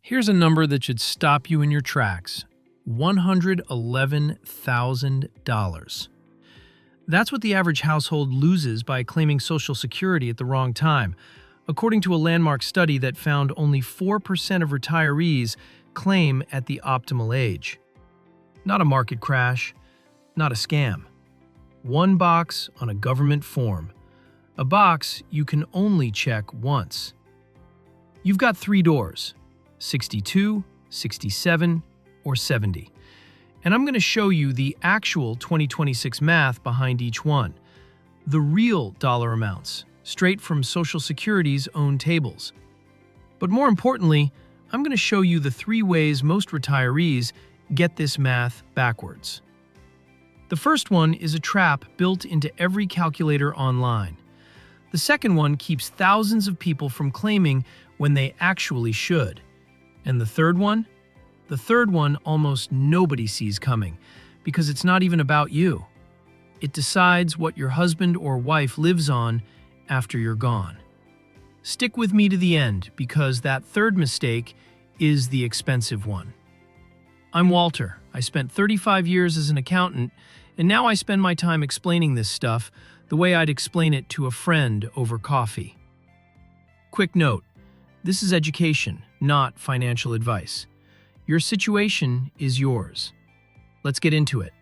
Here's a number that should stop you in your tracks. $111,000. That's what the average household loses by claiming Social Security at the wrong time, according to a landmark study that found only 4% of retirees claim at the optimal age. Not a market crash, not a scam. One box on a government form. A box you can only check once. You've got 3 doors: 62, 67, or 70. And I'm going to show you the actual 2026 math behind each one. The real dollar amounts, straight from Social Security's own tables. But more importantly, I'm going to show you the 3 ways most retirees get this math backwards. The first one is a trap built into every calculator online. The second one keeps thousands of people from claiming when they actually should. And the third one? The third one almost nobody sees coming, because it's not even about you. It decides what your husband or wife lives on after you're gone. Stick with me to the end, because that third mistake is the expensive one. I'm Walter. I spent 35 years as an accountant, and now I spend my time explaining this stuff the way I'd explain it to a friend over coffee. Quick note, this is education, not financial advice. Your situation is yours. Let's get into it.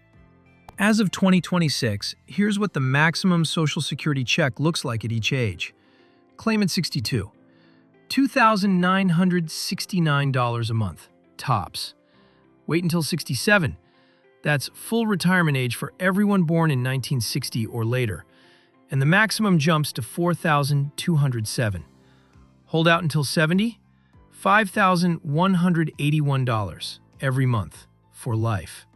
As of 2026, here's what the maximum Social Security check looks like at each age. Claim at 62. $2,969 a month, tops. Wait until 67. That's full retirement age for everyone born in 1960 or later. And the maximum jumps to $4,207. Hold out until 70, $5,181 every month for life.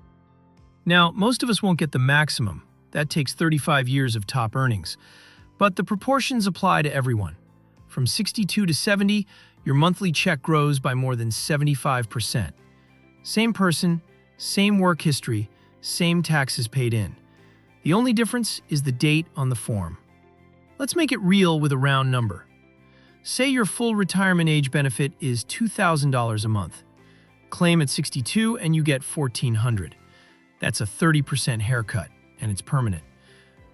Now, most of us won't get the maximum. That takes 35 years of top earnings. But the proportions apply to everyone. From 62 to 70, your monthly check grows by more than 75%. Same person, same work history, same taxes paid in. The only difference is the date on the form. Let's make it real with a round number. Say your full retirement age benefit is $2,000 a month. Claim at 62 and you get $1,400. That's a 30% haircut, and it's permanent.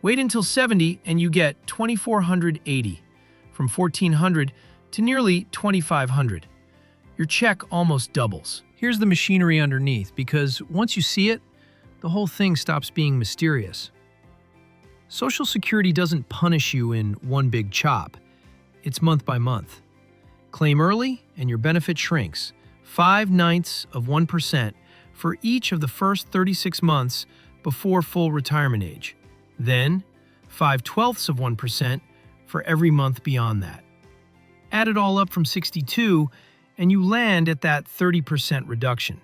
Wait until 70 and you get $2,480, from $1,400 to nearly $2,500. Your check almost doubles. Here's the machinery underneath, because once you see it, the whole thing stops being mysterious. Social Security doesn't punish you in one big chop. It's month by month. Claim early and your benefit shrinks, 0.5% for each of the first 36 months before full retirement age. Then, 0.5% for every month beyond that. Add it all up from 62, and you land at that 30% reduction.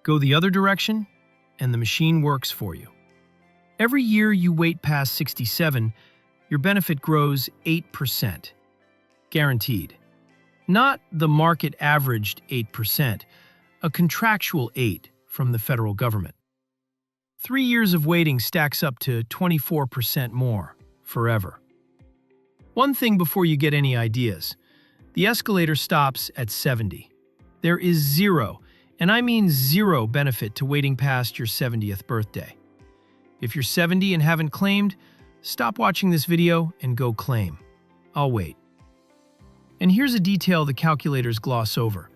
Go the other direction, and the machine works for you. Every year you wait past 67, your benefit grows 8%. Guaranteed. Not the market averaged 8%, a contractual 8 from the federal government. 3 years of waiting stacks up to 24% more, forever. One thing before you get any ideas. The escalator stops at 70. There is zero, and I mean zero, benefit to waiting past your 70th birthday. If you're 70 and haven't claimed, stop watching this video and go claim. I'll wait. And here's a detail the calculators gloss over: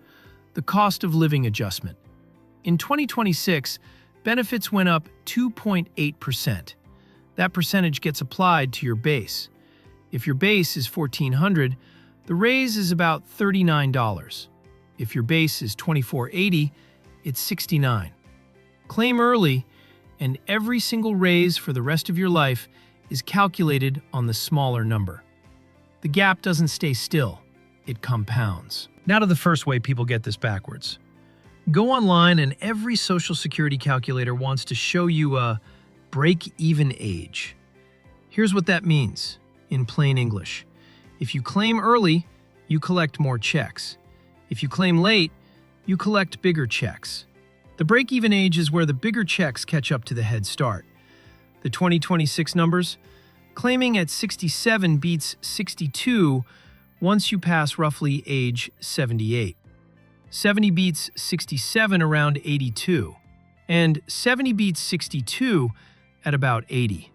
the cost of living adjustment. In 2026, benefits went up 2.8%. That percentage gets applied to your base. If your base is $1,400, the raise is about $39. If your base is $2,480, it's $69. Claim early, and every single raise for the rest of your life is calculated on the smaller number. The gap doesn't stay still, it compounds. Now to the first way people get this backwards. Go online, and every Social Security calculator wants to show you a break-even age. Here's what that means in plain English. If you claim early, you collect more checks. If you claim late, you collect bigger checks. The break-even age is where the bigger checks catch up to the head start. The 2026 numbers? Claiming at 67 beats 62 once you pass roughly age 78. 70 beats 67 around 82, and 70 beats 62 at about 80.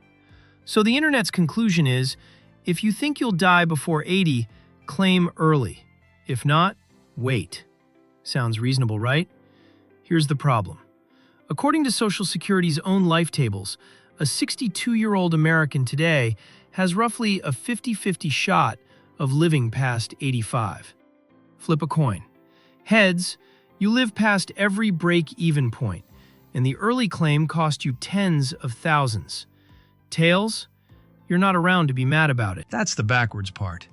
So the internet's conclusion is, if you think you'll die before 80, claim early. If not, wait. Sounds reasonable, right? Here's the problem. According to Social Security's own life tables, a 62-year-old American today has roughly a 50-50 shot of living past 85. Flip a coin. Heads, you live past every break-even point, and the early claim cost you tens of thousands. Tails, you're not around to be mad about it. That's the backwards part.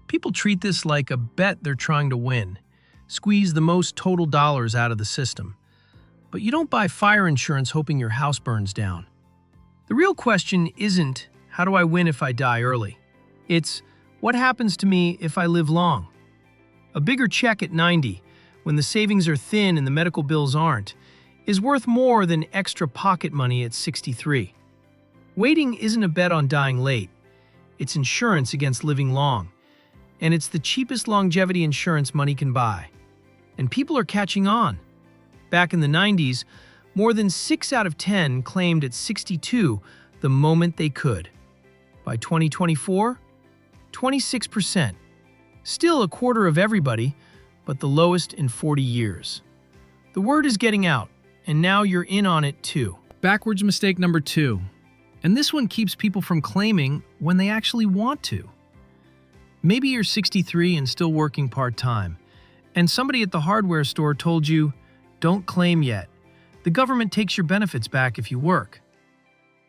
People treat this like a bet they're trying to win. Squeeze the most total dollars out of the system. But you don't buy fire insurance hoping your house burns down. The real question isn't, how do I win if I die early? It's, what happens to me if I live long? A bigger check at 90, when the savings are thin and the medical bills aren't, is worth more than extra pocket money at 63. Waiting isn't a bet on dying late. It's insurance against living long. And it's the cheapest longevity insurance money can buy. And people are catching on. Back in the 90s, more than 6 out of 10 claimed at 62 the moment they could. By 2024, 26%. Still a quarter of everybody, but the lowest in 40 years. The word is getting out, and now you're in on it too. Backwards mistake number 2. And this one keeps people from claiming when they actually want to. Maybe you're 63 and still working part-time, and somebody at the hardware store told you, don't claim yet. The government takes your benefits back if you work.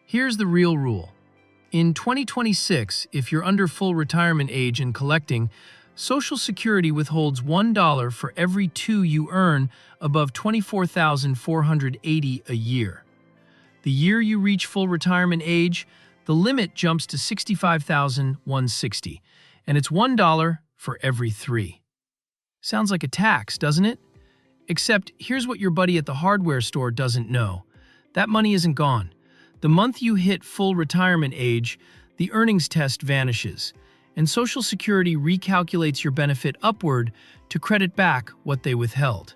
Here's the real rule. In 2026, if you're under full retirement age and collecting, Social Security withholds $1 for every 2 you earn above $24,480 a year. The year you reach full retirement age, the limit jumps to $65,160, and it's $1 for every 3. Sounds like a tax, doesn't it? Except here's what your buddy at the hardware store doesn't know. That money isn't gone. The month you hit full retirement age, the earnings test vanishes, and Social Security recalculates your benefit upward to credit back what they withheld.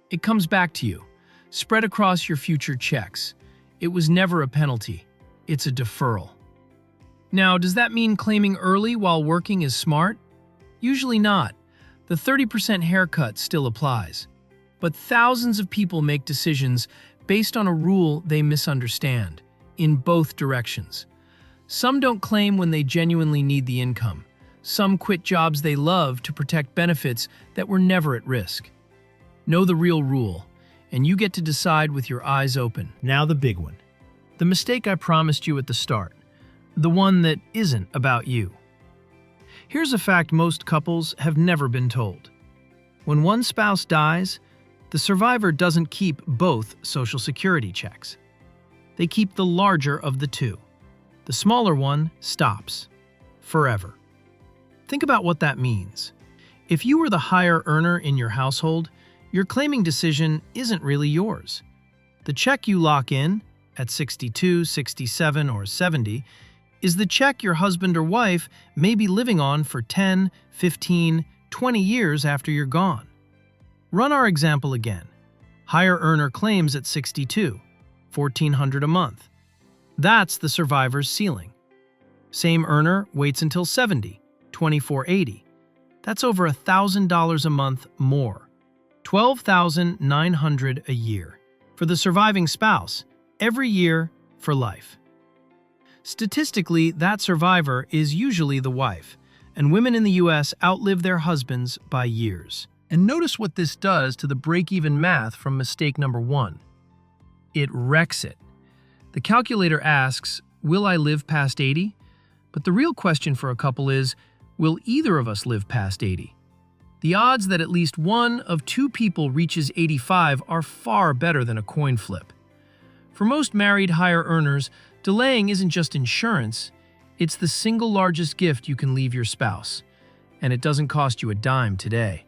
It comes back to you, spread across your future checks. It was never a penalty. It's a deferral. Now, does that mean claiming early while working is smart? Usually not. The 30% haircut still applies. But thousands of people make decisions based on a rule they misunderstand, in both directions. Some don't claim when they genuinely need the income. Some quit jobs they love to protect benefits that were never at risk. Know the real rule, and you get to decide with your eyes open. Now the big one. The mistake I promised you at the start. The one that isn't about you. Here's a fact most couples have never been told. When one spouse dies, the survivor doesn't keep both Social Security checks. They keep the larger of the two. The smaller one stops. Forever. Think about what that means. If you were the higher earner in your household, your claiming decision isn't really yours. The check you lock in, at 62, 67, or 70, is the check your husband or wife may be living on for 10, 15, 20 years after you're gone. Run our example again. Higher earner claims at 62, $1,400 a month. That's the survivor's ceiling. Same earner waits until 70, $2,480. That's over $1,000 a month more. $12,900 a year. For the surviving spouse, every year for life. Statistically, that survivor is usually the wife, and women in the U.S. outlive their husbands by years. And notice what this does to the break-even math from mistake number 1. It wrecks it. The calculator asks, will I live past 80? But the real question for a couple is, will either of us live past 80? The odds that at least one of 2 people reaches 85 are far better than a coin flip. For most married higher earners, delaying isn't just insurance, it's the single largest gift you can leave your spouse, and it doesn't cost you a dime today.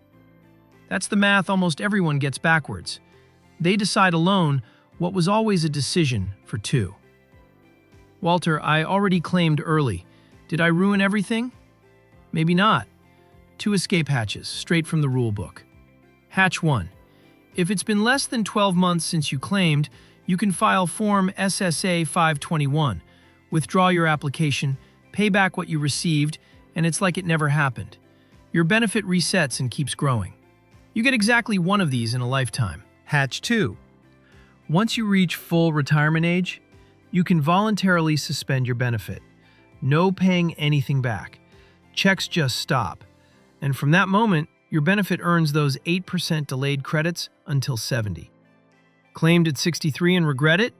That's the math almost everyone gets backwards. They decide alone what was always a decision for 2. Walter, I already claimed early. Did I ruin everything? Maybe not. 2 escape hatches, straight from the rule book. Hatch 1. If it's been less than 12 months since you claimed, you can file Form SSA 521, withdraw your application, pay back what you received, and it's like it never happened. Your benefit resets and keeps growing. You get exactly one of these in a lifetime. Hatch 2. Once you reach full retirement age, you can voluntarily suspend your benefit. No paying anything back. Checks just stop. And from that moment, your benefit earns those 8% delayed credits until 70. Claimed at 63 and regret it?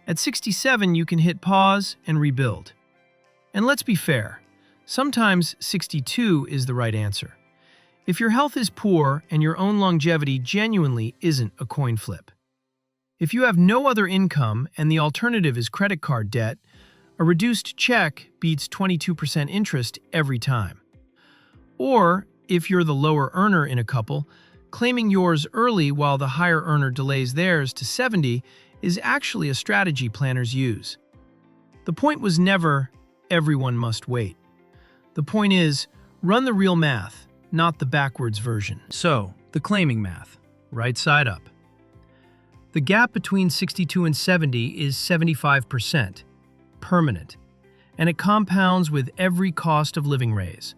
At 67, you can hit pause and rebuild. And let's be fair, sometimes 62 is the right answer. If your health is poor and your own longevity genuinely isn't a coin flip. If you have no other income and the alternative is credit card debt, a reduced check beats 22% interest every time. Or, if you're the lower earner in a couple, claiming yours early while the higher earner delays theirs to 70 is actually a strategy planners use. The point was never, everyone must wait. The point is, run the real math, not the backwards version. So, the claiming math, right side up. The gap between 62 and 70 is 75%, permanent, and it compounds with every cost of living raise.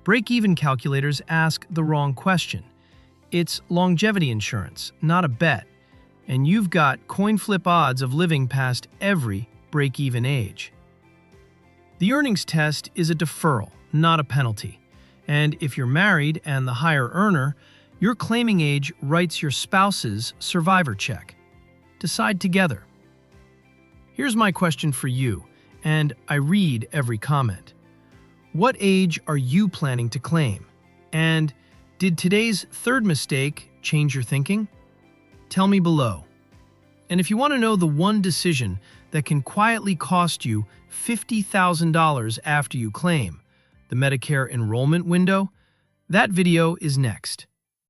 Break-even calculators ask the wrong question. It's longevity insurance, not a bet, and you've got coin flip odds of living past every break-even age. The earnings test is a deferral, not a penalty. And if you're married and the higher earner, your claiming age writes your spouse's survivor check. Decide together. Here's my question for you, and I read every comment. What age are you planning to claim? And did today's third mistake change your thinking? Tell me below. And if you want to know the one decision that can quietly cost you $50,000 after you claim, the Medicare enrollment window, that video is next.